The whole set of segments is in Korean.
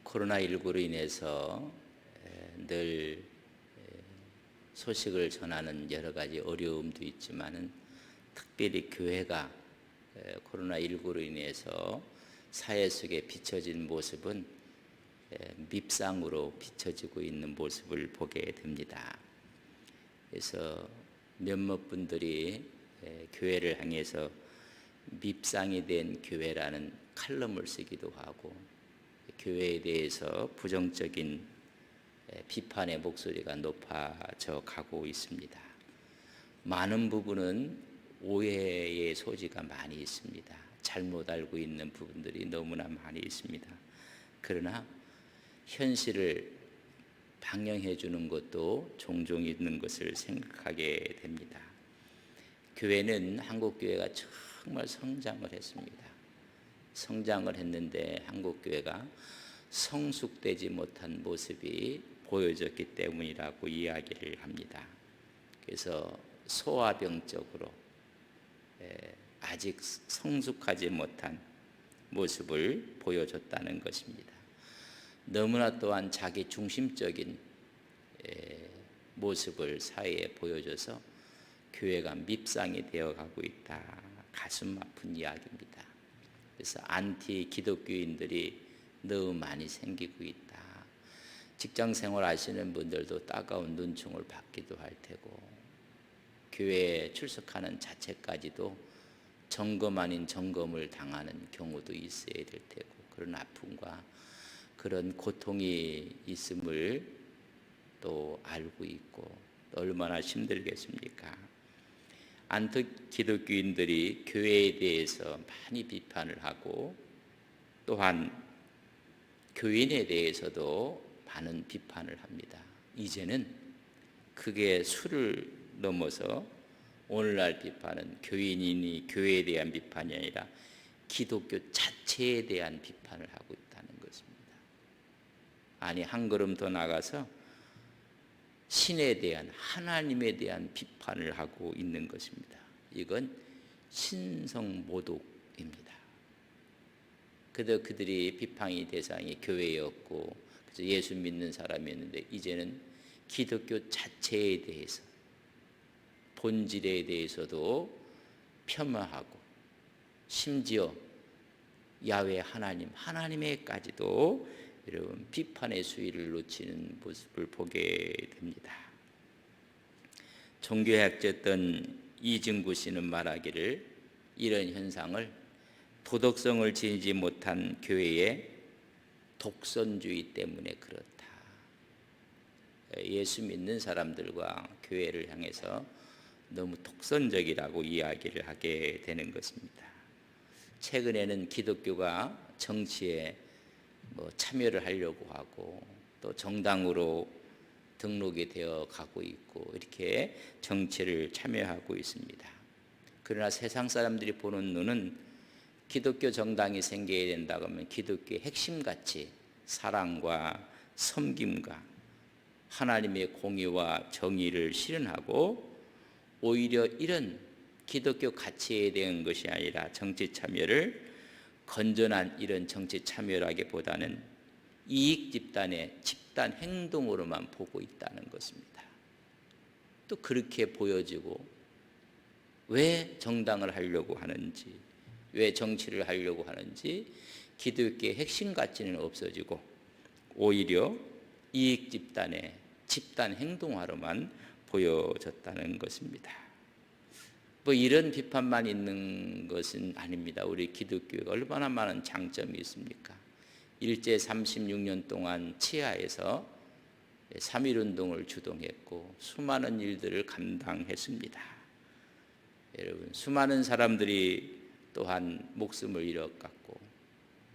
코로나19로 인해서 늘 소식을 전하는 여러 가지 어려움도 있지만은 특별히 교회가 코로나19로 인해서 사회 속에 비춰진 모습은 밉상으로 비춰지고 있는 모습을 보게 됩니다. 그래서 몇몇 분들이 교회를 향해서 밉상이 된 교회라는 칼럼을 쓰기도 하고 교회에 대해서 부정적인 비판의 목소리가 높아져 가고 있습니다. 많은 부분은 오해의 소지가 많이 있습니다. 잘못 알고 있는 부분들이 너무나 많이 있습니다. 그러나 현실을 방영해 주는 것도 종종 있는 것을 생각하게 됩니다. 교회는 한국교회가 정말 성장을 했습니다. 성장을 했는데 한국교회가 성숙되지 못한 모습이 보여졌기 때문이라고 이야기를 합니다. 그래서 소아병적으로 아직 성숙하지 못한 모습을 보여줬다는 것입니다. 너무나 또한 자기 중심적인 모습을 사회에 보여줘서 교회가 밉상이 되어가고 있다. 가슴 아픈 이야기입니다. 그래서 안티 기독교인들이 너무 많이 생기고 있다. 직장 생활 하시는 분들도 따가운 눈총을 받기도 할 테고 교회에 출석하는 자체까지도 점검 아닌 점검을 당하는 경우도 있어야 될 테고 그런 아픔과 그런 고통이 있음을 또 알고 있고 또 얼마나 힘들겠습니까? 안티 기독교인들이 교회에 대해서 많이 비판을 하고 또한 교인에 대해서도 많은 비판을 합니다. 이제는 그게 수를 넘어서 오늘날 비판은 교인이니 교회에 대한 비판이 아니라 기독교 자체에 대한 비판을 하고 있다는 것입니다. 아니 한 걸음 더 나가서 신에 대한 하나님에 대한 비판을 하고 있는 것입니다. 이건 신성모독입니다. 그래도 그들이 비판의 대상이 교회였고 그래서 예수 믿는 사람이었는데 이제는 기독교 자체에 대해서 본질에 대해서도 폄하하고 심지어 야훼 하나님에까지도 여러분 비판의 수위를 놓치는 모습을 보게 됩니다. 종교학자였던 이증구 씨는 말하기를 이런 현상을 도덕성을 지니지 못한 교회의 독선주의 때문에 그렇다. 예수 믿는 사람들과 교회를 향해서 너무 독선적이라고 이야기를 하게 되는 것입니다. 최근에는 기독교가 정치에 참여를 하려고 하고 또 정당으로 등록이 되어 가고 있고 이렇게 정치를 참여하고 있습니다. 그러나 세상 사람들이 보는 눈은 기독교 정당이 생겨야 된다고 하면 기독교의 핵심가치 사랑과 섬김과 하나님의 공의와 정의를 실현하고 오히려 이런 기독교 가치에 대한 것이 아니라 정치 참여를 건전한 이런 정치 참여라기보다는 이익 집단의 집단 행동으로만 보고 있다는 것입니다. 또 그렇게 보여지고 왜 정당을 하려고 하는지 왜 정치를 하려고 하는지 기독교의 핵심 가치는 없어지고 오히려 이익 집단의 집단 행동화로만 보여졌다는 것입니다. 이런 비판만 있는 것은 아닙니다. 우리 기독교가 얼마나 많은 장점이 있습니까? 일제 36년 동안 치하에서 3.1운동을 주동했고 수많은 일들을 감당했습니다. 여러분 수많은 사람들이 또한 목숨을 잃어갔고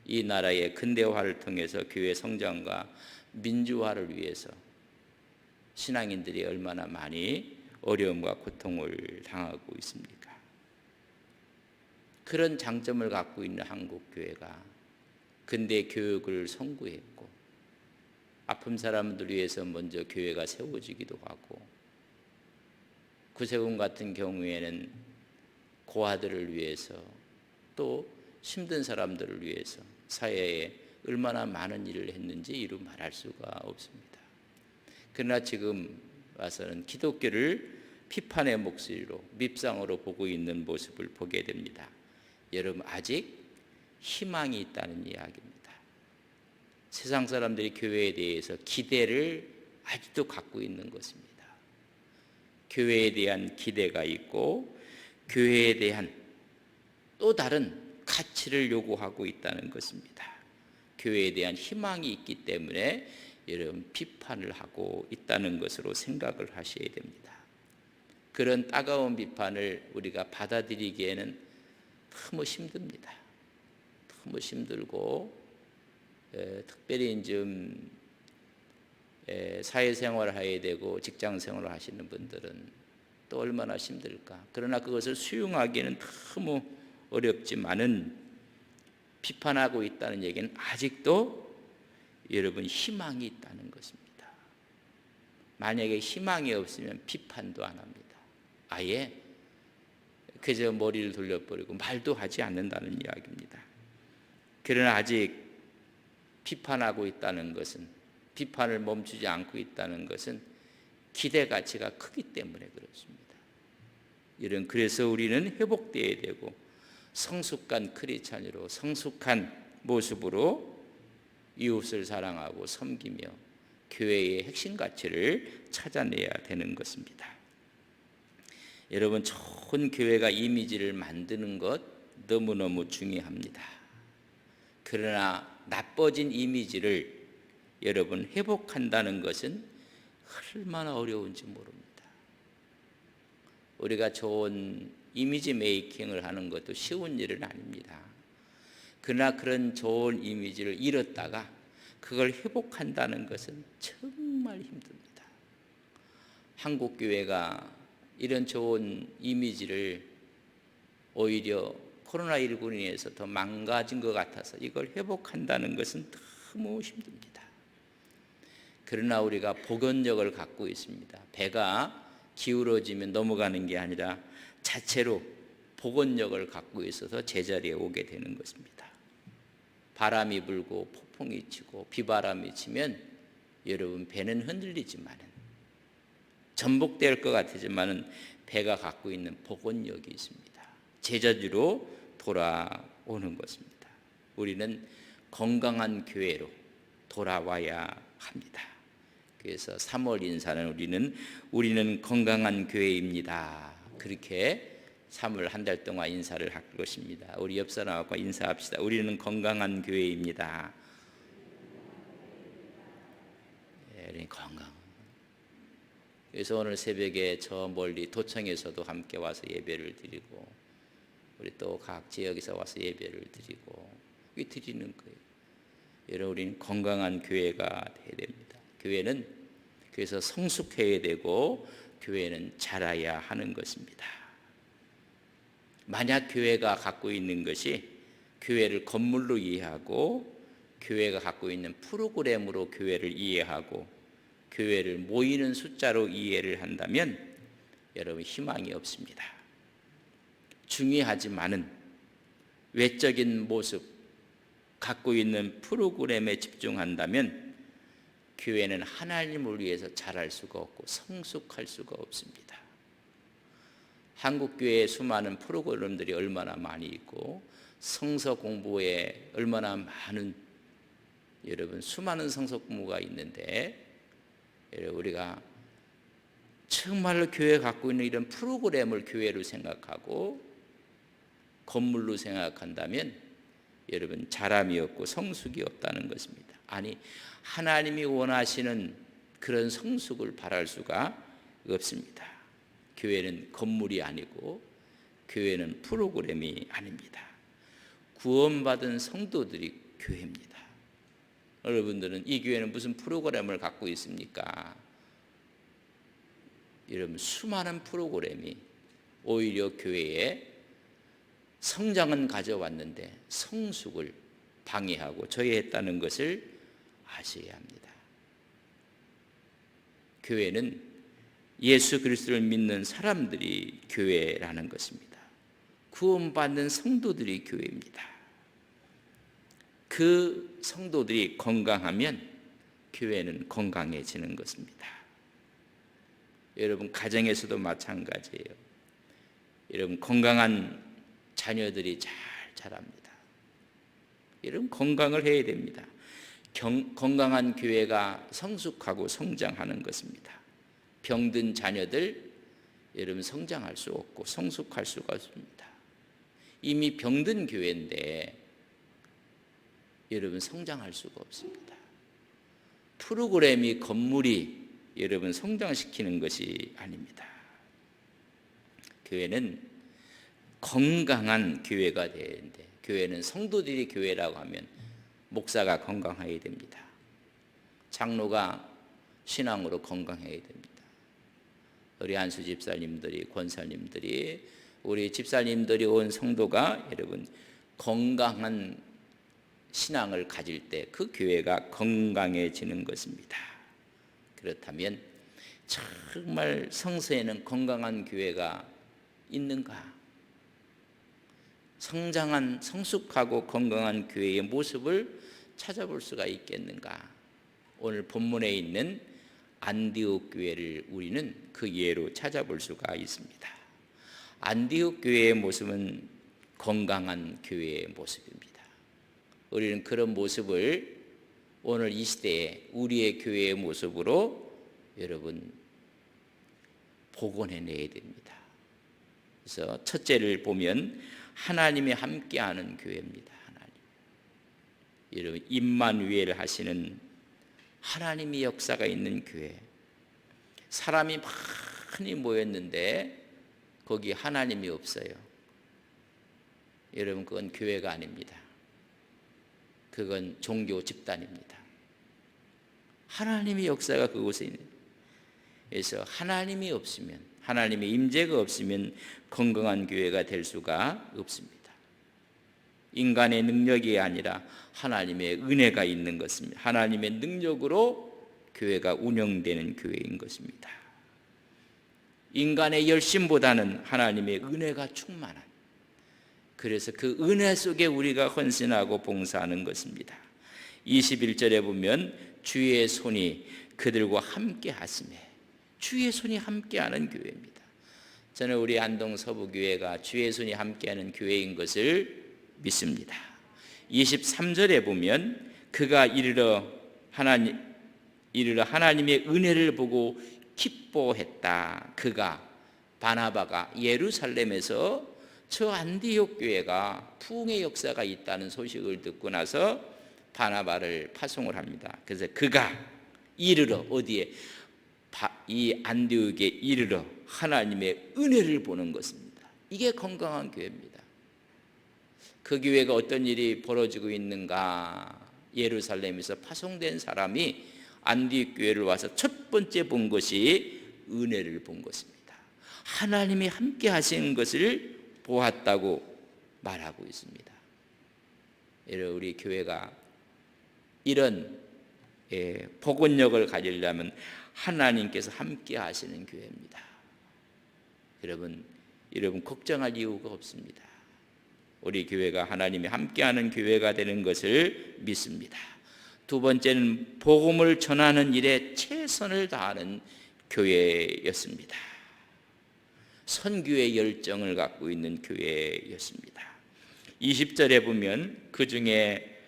이 나라의 근대화를 통해서 교회 성장과 민주화를 위해서 신앙인들이 얼마나 많이 어려움과 고통을 당하고 있습니까? 그런 장점을 갖고 있는 한국교회가 근대 교육을 선구했고 아픈 사람들 위해서 먼저 교회가 세워지기도 하고 구세군 같은 경우에는 고아들을 위해서 또 힘든 사람들을 위해서 사회에 얼마나 많은 일을 했는지 이루 말할 수가 없습니다. 그러나 지금 와서는 기독교를 비판의 목소리로 밉상으로 보고 있는 모습을 보게 됩니다. 여러분, 아직 희망이 있다는 이야기입니다. 세상 사람들이 교회에 대해서 기대를 아직도 갖고 있는 것입니다. 교회에 대한 기대가 있고 교회에 대한 또 다른 가치를 요구하고 있다는 것입니다. 교회에 대한 희망이 있기 때문에 여러분 비판을 하고 있다는 것으로 생각을 하셔야 됩니다. 그런 따가운 비판을 우리가 받아들이기에는 너무 힘듭니다. 너무 힘들고 특별히 좀 사회생활을 해야 되고 직장생활을 하시는 분들은 또 얼마나 힘들까. 그러나 그것을 수용하기에는 너무 어렵지만은 비판하고 있다는 얘기는 아직도 여러분 희망이 있다는 것입니다. 만약에 희망이 없으면 비판도 안 합니다. 아예 그저 머리를 돌려버리고 말도 하지 않는다는 이야기입니다. 그러나 아직 비판하고 있다는 것은, 비판을 멈추지 않고 있다는 것은 기대 가치가 크기 때문에 그렇습니다. 그래서 우리는 회복되어야 되고 성숙한 크리스찬으로 성숙한 모습으로 이웃을 사랑하고 섬기며 교회의 핵심 가치를 찾아내야 되는 것입니다. 여러분, 좋은 교회가 이미지를 만드는 것 너무너무 중요합니다. 그러나 나빠진 이미지를 여러분 회복한다는 것은 얼마나 어려운지 모릅니다. 우리가 좋은 이미지 메이킹을 하는 것도 쉬운 일은 아닙니다. 그러나 그런 좋은 이미지를 잃었다가 그걸 회복한다는 것은 정말 힘듭니다. 한국 교회가 이런 좋은 이미지를 오히려 코로나19로 인해서 더 망가진 것 같아서 이걸 회복한다는 것은 너무 힘듭니다. 그러나 우리가 복원력을 갖고 있습니다. 배가 기울어지면 넘어가는 게 아니라 자체로 복원력을 갖고 있어서 제자리에 오게 되는 것입니다. 바람이 불고 폭풍이 치고 비바람이 치면 여러분 배는 흔들리지만은 전복될 것 같지만은 배가 갖고 있는 복원력이 있습니다. 제자리로 돌아오는 것입니다. 우리는 건강한 교회로 돌아와야 합니다. 그래서 3월 인사는 우리는 건강한 교회입니다. 그렇게 3월 한 달 동안 인사를 할 것입니다. 우리 옆 사람하고 인사합시다. 우리는 건강한 교회입니다. 우리 건강. 그래서 오늘 새벽에 저 멀리 도청에서도 함께 와서 예배를 드리고 우리 또 각 지역에서 와서 예배를 드리고 드리는 거예요. 여러분, 우리는 건강한 교회가 되어야 됩니다. 교회는 그래서 성숙해야 되고 교회는 자라야 하는 것입니다. 만약 교회가 갖고 있는 것이 교회를 건물로 이해하고 교회가 갖고 있는 프로그램으로 교회를 이해하고 교회를 모이는 숫자로 이해를 한다면 여러분 희망이 없습니다. 중요하지만은 외적인 모습, 갖고 있는 프로그램에 집중한다면 교회는 하나님을 위해서 자랄 수가 없고 성숙할 수가 없습니다. 한국교회에 수많은 프로그램들이 얼마나 많이 있고 성서 공부에 얼마나 많은 여러분 수많은 성서 공부가 있는데 우리가 정말로 교회가 갖고 있는 이런 프로그램을 교회로 생각하고 건물로 생각한다면 여러분 자람이 없고 성숙이 없다는 것입니다. 아니, 하나님이 원하시는 그런 성숙을 바랄 수가 없습니다. 교회는 건물이 아니고 교회는 프로그램이 아닙니다. 구원받은 성도들이 교회입니다. 여러분들은 이 교회는 무슨 프로그램을 갖고 있습니까? 여러분, 수많은 프로그램이 오히려 교회에 성장은 가져왔는데 성숙을 방해하고 저해했다는 것을 아셔야 합니다. 교회는 예수 그리스도를 믿는 사람들이 교회라는 것입니다. 구원받는 성도들이 교회입니다. 그 성도들이 건강하면 교회는 건강해지는 것입니다. 여러분 가정에서도 마찬가지예요. 여러분 건강한 자녀들이 잘 자랍니다. 여러분 건강을 해야 됩니다. 건강한 교회가 성숙하고 성장하는 것입니다. 병든 자녀들 여러분 성장할 수 없고 성숙할 수가 없습니다. 이미 병든 교회인데 여러분 성장할 수가 없습니다. 프로그램이 건물이 여러분 성장시키는 것이 아닙니다. 교회는 건강한 교회가 되어야 되는데 교회는 성도들이 교회라고 하면 목사가 건강해야 됩니다. 장로가 신앙으로 건강해야 됩니다. 우리 안수 집사님들이, 권사님들이, 우리 집사님들이 온 성도가 여러분 건강한 신앙을 가질 때 그 교회가 건강해지는 것입니다. 그렇다면 정말 성서에는 건강한 교회가 있는가? 성장한, 성숙하고 건강한 교회의 모습을 찾아볼 수가 있겠는가? 오늘 본문에 있는 안디옥 교회를 우리는 그 예로 찾아볼 수가 있습니다. 안디옥 교회의 모습은 건강한 교회의 모습입니다. 우리는 그런 모습을 오늘 이 시대에 우리의 교회의 모습으로 여러분 복원해내야 됩니다. 그래서 첫째를 보면 하나님이 함께하는 교회입니다. 하나님. 여러분 임마누엘 하시는 하나님의 역사가 있는 교회. 사람이 많이 모였는데 거기 하나님이 없어요. 여러분 그건 교회가 아닙니다. 그건 종교 집단입니다. 하나님의 역사가 그곳에 있는. 그래서 하나님이 없으면, 하나님의 임재가 없으면 건강한 교회가 될 수가 없습니다. 인간의 능력이 아니라 하나님의 은혜가 있는 것입니다. 하나님의 능력으로 교회가 운영되는 교회인 것입니다. 인간의 열심보다는 하나님의 은혜가 충만한, 그래서 그 은혜 속에 우리가 헌신하고 봉사하는 것입니다. 21절에 보면 주의 손이 그들과 함께 하시매, 주의 손이 함께하는 교회입니다. 저는 우리 안동 서부교회가 주의 손이 함께하는 교회인 것을 믿습니다. 23절에 보면 그가 이르러 하나님의 은혜를 보고 기뻐했다. 그가 바나바가 예루살렘에서 저 안디옥 교회가 부흥의 역사가 있다는 소식을 듣고 나서 바나바를 파송을 합니다. 그래서 그가 이르러 어디에? 이 안디옥에 이르러 하나님의 은혜를 보는 것입니다. 이게 건강한 교회입니다. 그 교회가 어떤 일이 벌어지고 있는가? 예루살렘에서 파송된 사람이 안디옥 교회를 와서 첫 번째 본 것이 은혜를 본 것입니다. 하나님이 함께 하시는 것을 보았다고 말하고 있습니다. 우리 교회가 이런 복원력을 가지려면 하나님께서 함께 하시는 교회입니다. 여러분 걱정할 이유가 없습니다. 우리 교회가 하나님이 함께하는 교회가 되는 것을 믿습니다. 두 번째는 복음을 전하는 일에 최선을 다하는 교회였습니다. 선교의 열정을 갖고 있는 교회였습니다. 20절에 보면 그 중에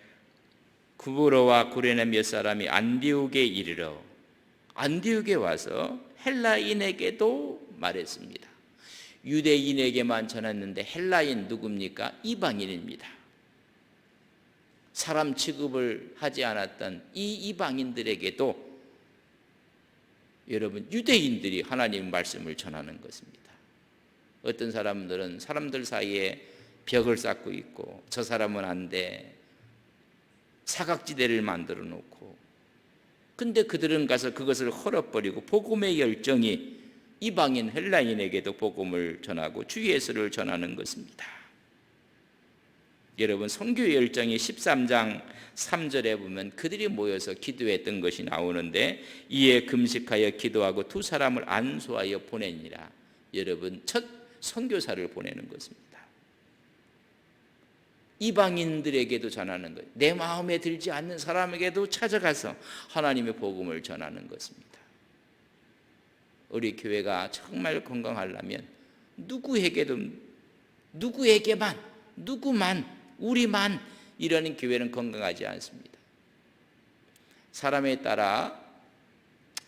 구브로와 구레네 몇 사람이 안디옥에 이르러 안디옥에 와서 헬라인에게도 말했습니다. 유대인에게만 전했는데 헬라인 누굽니까? 이방인입니다. 사람 취급을 하지 않았던 이 이방인들에게도 여러분 유대인들이 하나님 말씀을 전하는 것입니다. 어떤 사람들은 사람들 사이에 벽을 쌓고 있고 저 사람은 안 돼, 사각지대를 만들어 놓고, 근데 그들은 가서 그것을 헐어버리고 복음의 열정이 이방인 헬라인에게도 복음을 전하고 주 예수를 전하는 것입니다. 여러분 선교의 열정이 13장 3절에 보면 그들이 모여서 기도했던 것이 나오는데 이에 금식하여 기도하고 두 사람을 안수하여 보내니라. 여러분 첫 선교사를 보내는 것입니다. 이방인들에게도 전하는 거예요. 내 마음에 들지 않는 사람에게도 찾아가서 하나님의 복음을 전하는 것입니다. 우리 교회가 정말 건강하려면 누구만, 우리만 이러는 교회는 건강하지 않습니다. 사람에 따라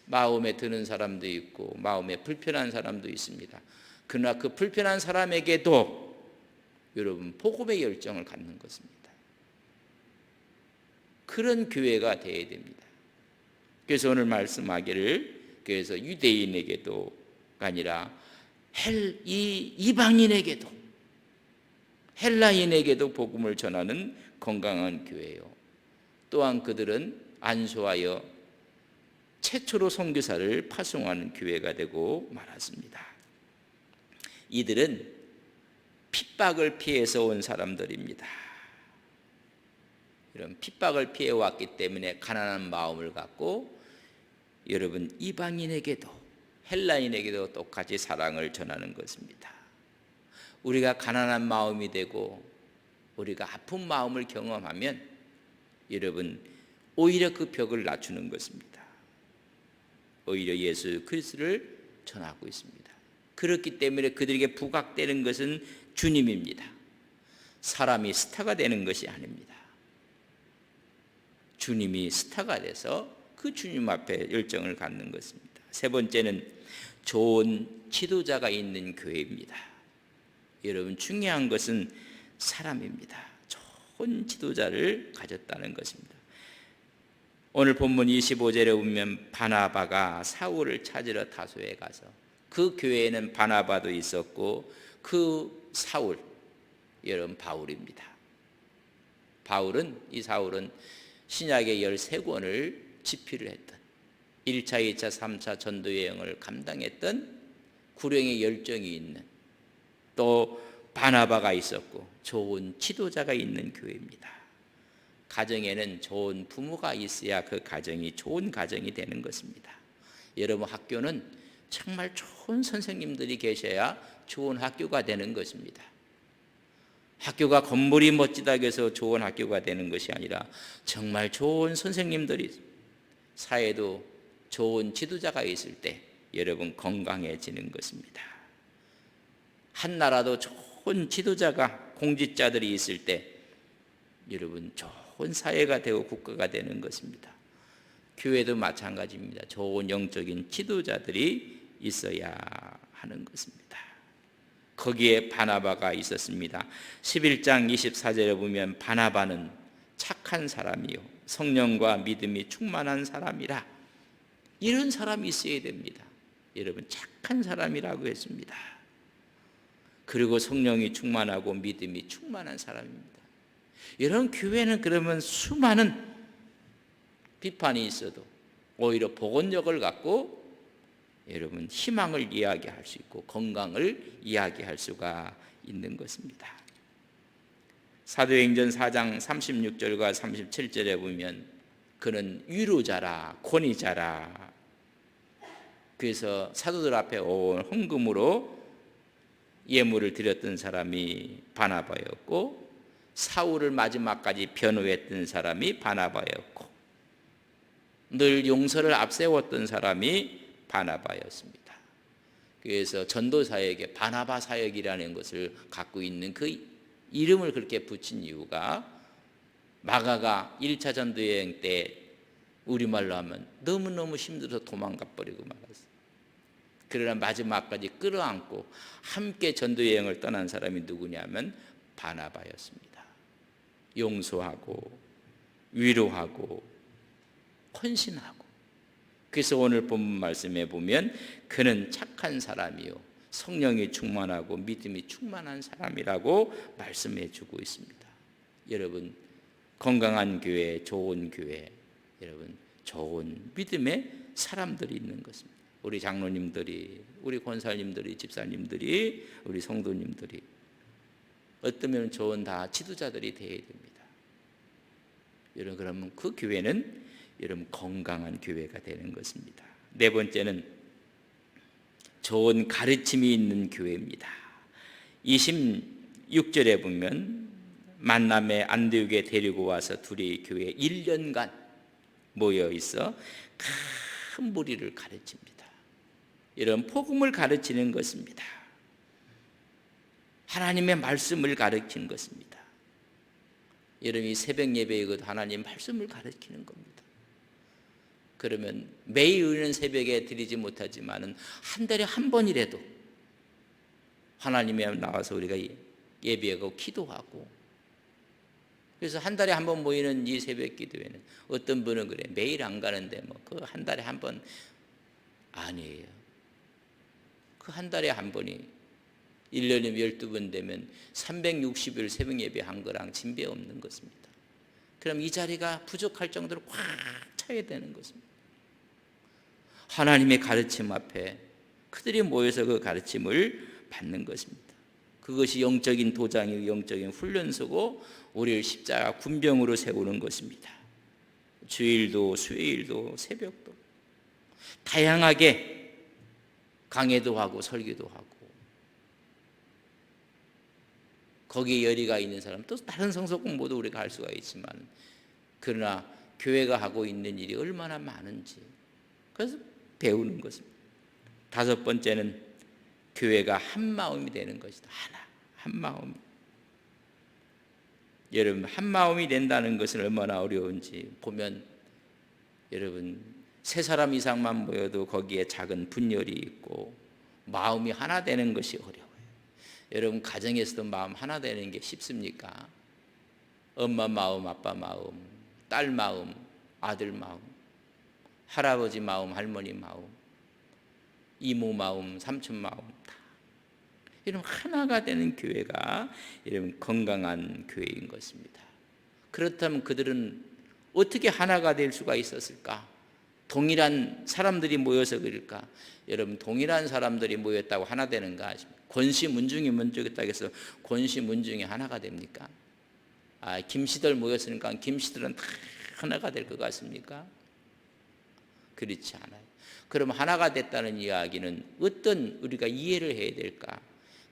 마음에 드는 사람도 있고 마음에 불편한 사람도 있습니다. 그러나 그 불편한 사람에게도 여러분 복음의 열정을 갖는 것입니다. 그런 교회가 되어야 됩니다. 그래서 오늘 말씀하기를, 그래서 유대인에게도 아니라 이방인에게도 헬라인에게도 복음을 전하는 건강한 교회요. 또한 그들은 안수하여 최초로 선교사를 파송하는 교회가 되고 말았습니다. 이들은 핍박을 피해서 온 사람들입니다. 이런 핍박을 피해 왔기 때문에 가난한 마음을 갖고 여러분 이방인에게도 헬라인에게도 똑같이 사랑을 전하는 것입니다. 우리가 가난한 마음이 되고 우리가 아픈 마음을 경험하면 여러분 오히려 그 벽을 낮추는 것입니다. 오히려 예수 그리스도를 전하고 있습니다. 그렇기 때문에 그들에게 부각되는 것은 주님입니다. 사람이 스타가 되는 것이 아닙니다. 주님이 스타가 돼서 그 주님 앞에 열정을 갖는 것입니다. 세 번째는 좋은 지도자가 있는 교회입니다. 여러분 중요한 것은 사람입니다. 좋은 지도자를 가졌다는 것입니다. 오늘 본문 25절에 보면 바나바가 사울을 찾으러 다소에 가서, 그 교회에는 바나바도 있었고 그 사울, 여러분 바울입니다. 이 사울은 신약의 13권을 집필을 했던 1차, 2차, 3차 전도여행을 감당했던 구령의 열정이 있는, 또 바나바가 있었고 좋은 지도자가 있는 교회입니다. 가정에는 좋은 부모가 있어야 그 가정이 좋은 가정이 되는 것입니다. 여러분 학교는 정말 좋은 선생님들이 계셔야 좋은 학교가 되는 것입니다. 학교가 건물이 멋지다고 해서 좋은 학교가 되는 것이 아니라 정말 좋은 선생님들이, 사회도 좋은 지도자가 있을 때 여러분 건강해지는 것입니다. 한 나라도 좋은 지도자가, 공직자들이 있을 때 여러분 좋은 사회가 되고 국가가 되는 것입니다. 교회도 마찬가지입니다. 좋은 영적인 지도자들이 있어야 하는 것입니다. 거기에 바나바가 있었습니다. 11장 24절에 보면 바나바는 착한 사람이요 성령과 믿음이 충만한 사람이라, 이런 사람이 있어야 됩니다. 여러분 착한 사람이라고 했습니다. 그리고 성령이 충만하고 믿음이 충만한 사람입니다. 여러분 교회는 그러면 수많은 비판이 있어도 오히려 복원력을 갖고 여러분 희망을 이야기할 수 있고 건강을 이야기할 수가 있는 것입니다. 사도행전 4장 36절과 37절에 보면 그는 위로자라 권위자라, 그래서 사도들 앞에 온 헌금으로 예물을 드렸던 사람이 바나바였고, 사울을 마지막까지 변호했던 사람이 바나바였고, 늘 용서를 앞세웠던 사람이 바나바였습니다. 그래서 전도사역에 바나바 사역이라는 것을 갖고 있는 그 이름을 그렇게 붙인 이유가, 마가가 1차 전도여행 때 우리말로 하면 너무너무 힘들어서 도망가 버리고 말았어요. 그러나 마지막까지 끌어안고 함께 전도여행을 떠난 사람이 누구냐면 바나바였습니다. 용서하고 위로하고 헌신하고. 그래서 오늘 본문 말씀에 보면 그는 착한 사람이요 성령이 충만하고 믿음이 충만한 사람이라고 말씀해 주고 있습니다. 여러분 건강한 교회, 좋은 교회, 여러분 좋은 믿음의 사람들이 있는 것입니다. 우리 장로님들이, 우리 권사님들이, 집사님들이, 우리 성도님들이 어쩌면 좋은 다 지도자들이 되어야 됩니다. 여러분 그러면 그 교회는 여러분 건강한 교회가 되는 것입니다. 네 번째는 좋은 가르침이 있는 교회입니다. 26절에 보면 만남의 안디옥에 데리고 와서 둘이 교회에 1년간 모여 있어 큰 무리를 가르칩니다. 이런 복음을 가르치는 것입니다. 하나님의 말씀을 가르치는 것입니다. 여러분이 새벽 예배에 하나님 말씀을 가르치는 겁니다. 그러면 매일 우리는 새벽에 드리지 못하지만 한 달에 한 번이라도 하나님에 나와서 우리가 예배하고 기도하고, 그래서 한 달에 한 번 모이는 이 새벽 기도회는 어떤 분은 그래 매일 안 가는데 뭐 그 한 달에 한 번 아니에요. 그 한 달에 한 번이 1년이면 12번 되면 360일 새벽 예배 한 거랑 진배 없는 것입니다. 그럼 이 자리가 부족할 정도로 꽉 차야 되는 것입니다. 하나님의 가르침 앞에 그들이 모여서 그 가르침을 받는 것입니다. 그것이 영적인 도장이고 영적인 훈련소고 우리를 십자가 군병으로 세우는 것입니다. 주일도 수요일도 새벽도 다양하게 강해도 하고 설교도 하고, 거기에 열의가 있는 사람 또 다른 성서 공부도 우리가 할 수가 있지만, 그러나 교회가 하고 있는 일이 얼마나 많은지 그래서 배우는 것입니다. 다섯 번째는 교회가 한 마음이 되는 것이다. 하나, 한 마음이. 여러분, 한 마음이 된다는 것은 얼마나 어려운지 보면, 여러분 세 사람 이상만 모여도 거기에 작은 분열이 있고 마음이 하나 되는 것이 어려워요. 여러분 가정에서도 마음 하나 되는 게 쉽습니까? 엄마 마음, 아빠 마음, 딸 마음, 아들 마음, 할아버지 마음, 할머니 마음, 이모 마음, 삼촌 마음 다 이런 하나가 되는 교회가 이런 건강한 교회인 것입니다. 그렇다면 그들은 어떻게 하나가 될 수가 있었을까? 동일한 사람들이 모여서 그럴까? 여러분 동일한 사람들이 모였다고 하나 되는가? 권시문중이 문중이다 해서 권시문중이 하나가 됩니까? 김씨들 모였으니까 김씨들은 다 하나가 될 것 같습니까? 그렇지 않아요. 그럼 하나가 됐다는 이야기는 어떤 우리가 이해를 해야 될까?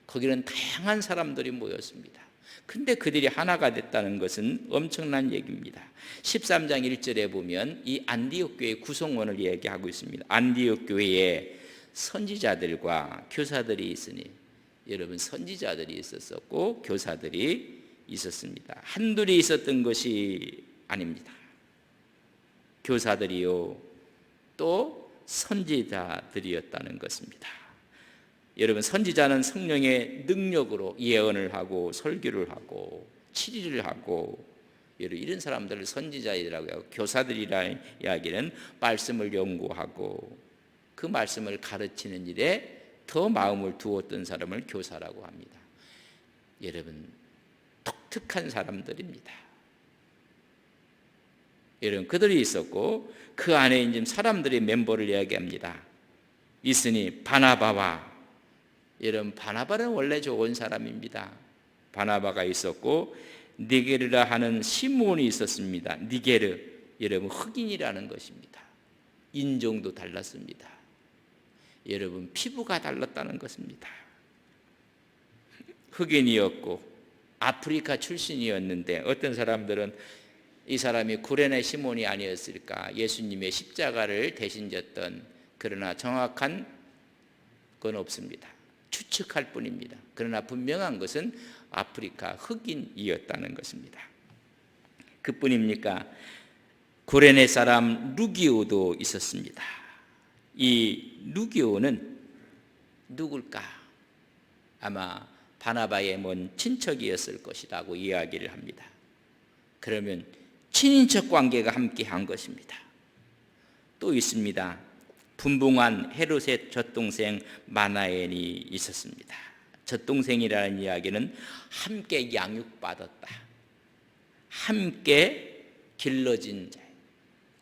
거기는 다양한 사람들이 모였습니다. 근데 그들이 하나가 됐다는 것은 엄청난 얘기입니다. 13장 1절에 보면 이 안디옥 교회 구성원을 얘기하고 있습니다. 안디옥 교회에 선지자들과 교사들이 있으니, 여러분 선지자들이 있었었고 교사들이 있었습니다. 한둘이 있었던 것이 아닙니다. 교사들이요 또 선지자들이었다는 것입니다. 여러분 선지자는 성령의 능력으로 예언을 하고 설교를 하고 치리를 하고, 이런 사람들을 선지자이라고 하고, 교사들이라는 이야기는 말씀을 연구하고 그 말씀을 가르치는 일에 더 마음을 두었던 사람을 교사라고 합니다. 여러분 독특한 사람들입니다. 여러분 그들이 있었고 그 안에 이제 사람들이 멤버를 이야기합니다. 있으니 바나바와, 여러분 바나바는 원래 좋은 사람입니다. 바나바가 있었고 니게르라 하는 시몬이 있었습니다. 니게르, 여러분 흑인이라는 것입니다. 인종도 달랐습니다. 여러분 피부가 달랐다는 것입니다. 흑인이었고 아프리카 출신이었는데 어떤 사람들은 이 사람이 구레네 시몬이 아니었을까, 예수님의 십자가를 대신 졌던, 그러나 정확한 건 없습니다. 추측할 뿐입니다. 그러나 분명한 것은 아프리카 흑인이었다는 것입니다. 그뿐입니까? 구레네 사람 루기오도 있었습니다. 이 루기오는 누굴까? 아마 바나바의 먼 친척이었을 것이라고 이야기를 합니다. 그러면 친인척 관계가 함께한 것입니다. 또 있습니다. 분봉한 헤롯의 젖동생 마나엔이 있었습니다. 젖동생이라는 이야기는 함께 양육받았다, 함께 길러진 자.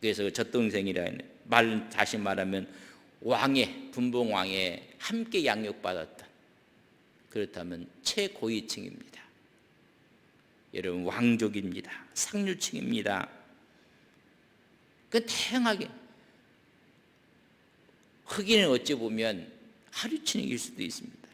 그래서 젖동생이라는 말, 다시 말하면 왕의, 분봉왕의 함께 양육받았다. 그렇다면 최고위층입니다. 여러분 왕족입니다. 상류층입니다. 그 다양하게 흑인은 어찌 보면 하류층일 수도 있습니다.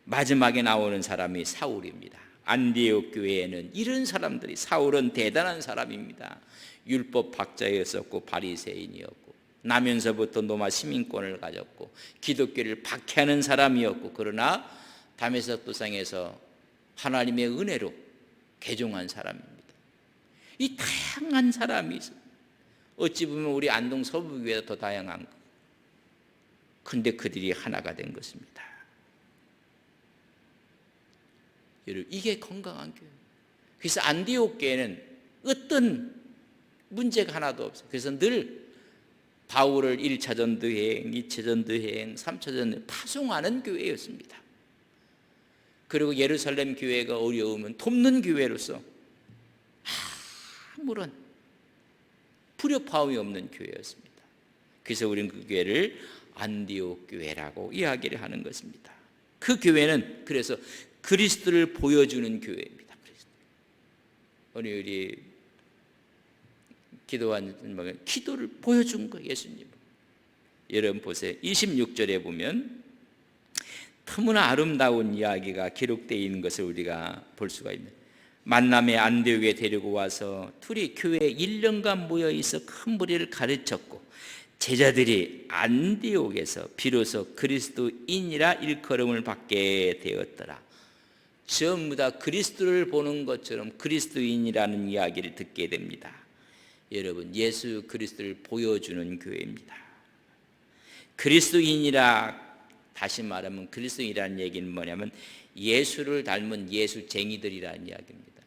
마지막에 나오는 사람이 사울입니다. 안디옥 교회에는 이런 사람들이, 사울은 대단한 사람입니다. 율법 학자였었고 바리새인이었고 나면서부터 로마 시민권을 가졌고 기독교를 박해하는 사람이었고, 그러나 다메섹 도상에서 하나님의 은혜로 개종한 사람입니다. 이 다양한 사람이 있어요. 어찌 보면 우리 안동 서부교회가 더 다양한 거. 근데 그들이 하나가 된 것입니다. 여러분, 이게 건강한 교회. 그래서 안디옥 교회는 어떤 문제가 하나도 없어요. 그래서 늘 바울을 1차 전도여행, 2차 전도여행, 3차 전도여행 파송하는 교회였습니다. 그리고 예루살렘 교회가 어려우면 돕는 교회로서 아무런 불협화음이 없는 교회였습니다. 그래서 우리는 그 교회를 안디옥 교회라고 이야기를 하는 것입니다. 그 교회는 그래서 그리스도를 보여주는 교회입니다. 오늘 우리 기도한 기도를 보여준 거예요, 예수님. 여러분 보세요. 26절에 보면 너무나 아름다운 이야기가 기록되어 있는 것을 우리가 볼 수가 있는, 만남의 안디옥에 데리고 와서 둘이 교회에 1년간 모여 있어 큰 무리를 가르쳤고 제자들이 안디옥에서 비로소 그리스도인이라 일컬음을 받게 되었더라. 전부 다 그리스도를 보는 것처럼 그리스도인이라는 이야기를 듣게 됩니다. 여러분, 예수 그리스도를 보여주는 교회입니다. 그리스도인이라, 다시 말하면 그리스도인이라는 얘기는 뭐냐면 예수를 닮은 예수쟁이들이라는 이야기입니다.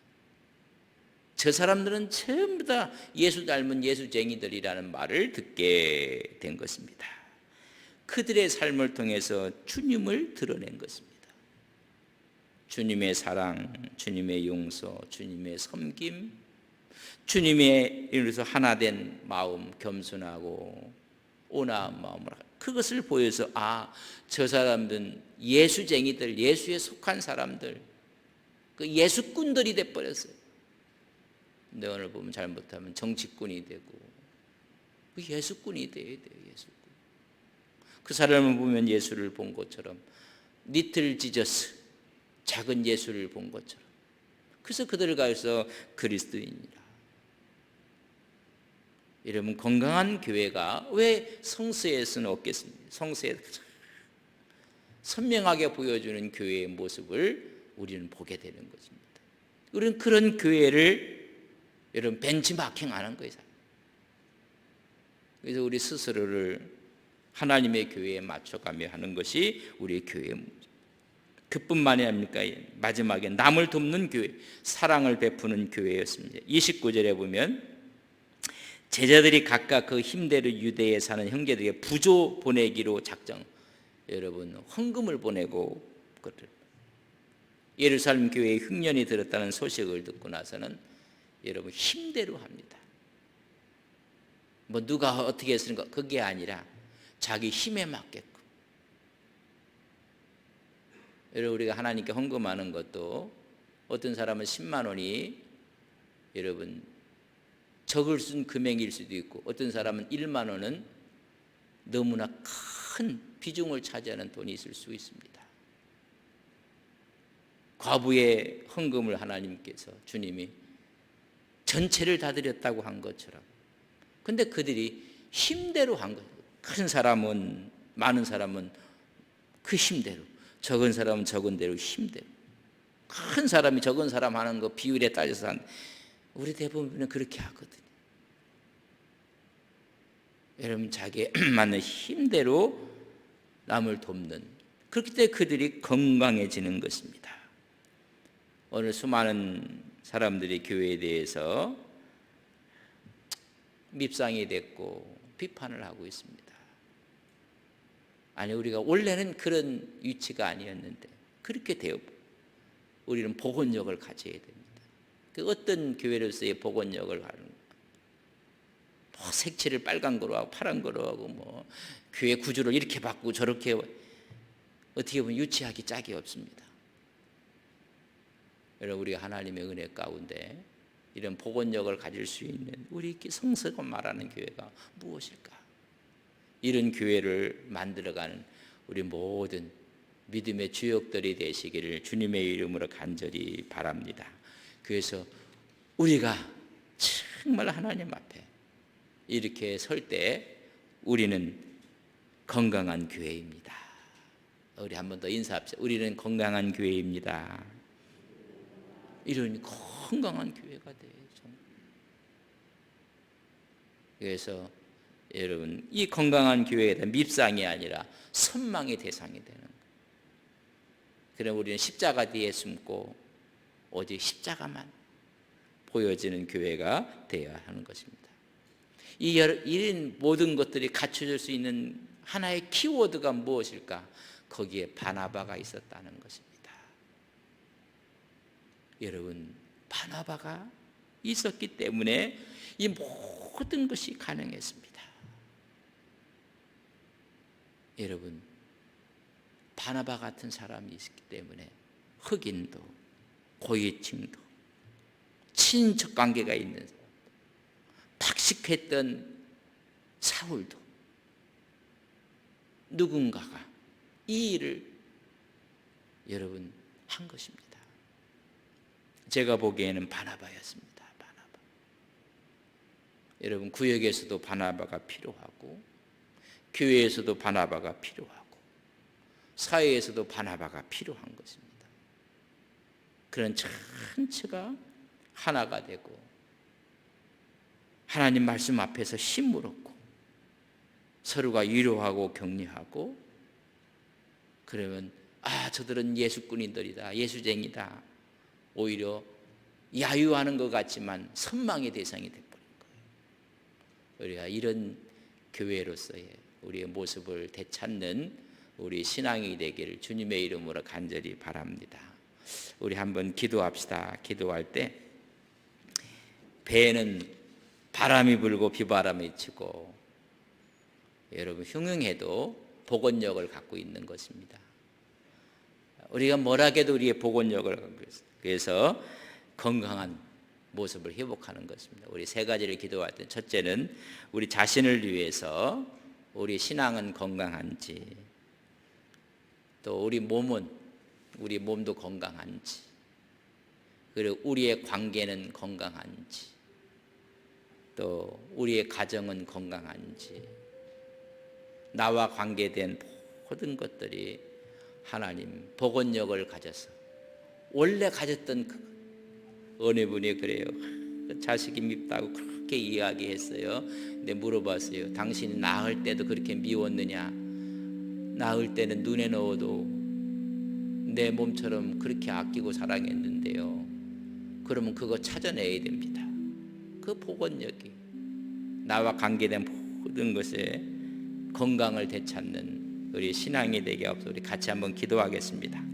저 사람들은 전부 다 예수 닮은 예수쟁이들이라는 말을 듣게 된 것입니다. 그들의 삶을 통해서 주님을 드러낸 것입니다. 주님의 사랑, 주님의 용서, 주님의 섬김, 주님의 이로서 하나된 마음, 겸손하고 온화한 마음으로 그것을 보여서, 저 사람들은 예수쟁이들, 예수에 속한 사람들, 그 예수꾼들이 돼버렸어요. 근데 오늘 보면 잘못하면 정치꾼이 되고 예수꾼이 돼야 돼요. 예수꾼. 그 사람을 보면 예수를 본 것처럼, 리틀 지저스, 작은 예수를 본 것처럼. 그래서 그들을 가서 그리스도인이라. 여러분, 건강한 교회가 왜 성서에서는 없겠습니까? 성서에 선명하게 보여주는 교회의 모습을 우리는 보게 되는 것입니다. 우리는 그런 교회를 여러분 벤치마킹하는 거예요. 그래서 우리 스스로를 하나님의 교회에 맞춰가며 하는 것이 우리의 교회의 문제. 그뿐만이 아닙니까? 마지막에 남을 돕는 교회, 사랑을 베푸는 교회였습니다. 29절에 보면 제자들이 각각 그 힘대로 유대에 사는 형제들에게 부조 보내기로 작정. 여러분, 헌금을 보내고 예루살렘 교회에 흉년이 들었다는 소식을 듣고 나서는 여러분 힘대로 합니다. 뭐 누가 어떻게 했으니까 그게 아니라 자기 힘에 맞게끔. 여러분, 우리가 하나님께 헌금하는 것도 어떤 사람은 10만 원이 여러분 적을 쓴 금액일 수도 있고, 어떤 사람은 1만 원은 너무나 큰 비중을 차지하는 돈이 있을 수 있습니다. 과부의 헌금을 하나님께서, 주님이 전체를 다 드렸다고 한 것처럼, 근데 그들이 힘대로 한 거예요. 큰 사람은, 많은 사람은 그 힘대로, 적은 사람은 적은 대로 힘대로. 큰 사람이 적은 사람 하는 거 비율에 따져서 우리 대부분은 그렇게 하거든요. 여러분, 자기에 맞는 힘대로 남을 돕는, 그렇기 때문에 그들이 건강해지는 것입니다. 오늘 수많은 사람들이 교회에 대해서 밉상이 됐고 비판을 하고 있습니다. 아니, 우리가 원래는 그런 위치가 아니었는데 그렇게 되어 우리는 복원력을 가져야 됩니다. 그 어떤 교회로서의 복원력을 하는 거예요. 뭐 색칠을 빨간 거로 하고 파란 거로 하고 뭐 교회 구조를 이렇게 바꾸고 저렇게, 어떻게 보면 유치하기 짝이 없습니다. 여러분, 우리가 하나님의 은혜 가운데 이런 복원력을 가질 수 있는 우리 성서가 말하는 교회가 무엇일까? 이런 교회를 만들어가는 우리 모든 믿음의 주역들이 되시기를 주님의 이름으로 간절히 바랍니다. 그래서 우리가 정말 하나님 앞에 이렇게 설 때 우리는 건강한 교회입니다. 우리 한 번 더 인사합시다. 우리는 건강한 교회입니다. 이런 건강한 교회가 돼요. 그래서 여러분, 이 건강한 교회에 대한 밉상이 아니라 선망의 대상이 되는 거예요. 그럼 우리는 십자가 뒤에 숨고 오직 십자가만 보여지는 교회가 되어야 하는 것입니다. 이런 모든 것들이 갖춰질 수 있는 하나의 키워드가 무엇일까? 거기에 바나바가 있었다는 것입니다. 여러분, 바나바가 있었기 때문에 이 모든 것이 가능했습니다. 여러분, 바나바 같은 사람이 있기 때문에 흑인도 고위층도 친척 관계가 있는 사람, 박식했던 사울도 누군가가 이 일을 여러분 한 것입니다. 제가 보기에는 바나바였습니다. 바나바. 여러분, 구역에서도 바나바가 필요하고 교회에서도 바나바가 필요하고 사회에서도 바나바가 필요한 것입니다. 그런 전체가 하나가 되고 하나님 말씀 앞에서 힘을 얻고 서로가 위로하고 격려하고, 그러면 저들은 예수꾼인들이다, 예수쟁이다, 오히려 야유하는 것 같지만 선망의 대상이 되어버린 거예요. 우리가 이런 교회로서의 우리의 모습을 되찾는 우리 신앙이 되기를 주님의 이름으로 간절히 바랍니다. 우리 한번 기도합시다. 기도할 때 배에는 바람이 불고 비바람이 치고 여러분 흉흉해도 복원력을 갖고 있는 것입니다. 우리가 뭐라 해도 우리의 복원력을 갖고 있어요. 그래서 건강한 모습을 회복하는 것입니다. 우리 세 가지를 기도할 때, 첫째는 우리 자신을 위해서 우리 신앙은 건강한지, 또 우리 몸도 건강한지, 그리고 우리의 관계는 건강한지, 또 우리의 가정은 건강한지, 나와 관계된 모든 것들이 하나님 복원력을 가져서 원래 가졌던 어느 분이 그래요. 자식이 밉다고 그렇게 이야기했어요. 근데 물어봤어요. 당신이 낳을 때도 그렇게 미웠느냐? 낳을 때는 눈에 넣어도 내 몸처럼 그렇게 아끼고 사랑했는데요. 그러면 그거 찾아내야 됩니다. 그 복원력이 나와 관계된 모든 것에 건강을 되찾는 우리 신앙이 되게 하옵소서. 우리 같이 한번 기도하겠습니다.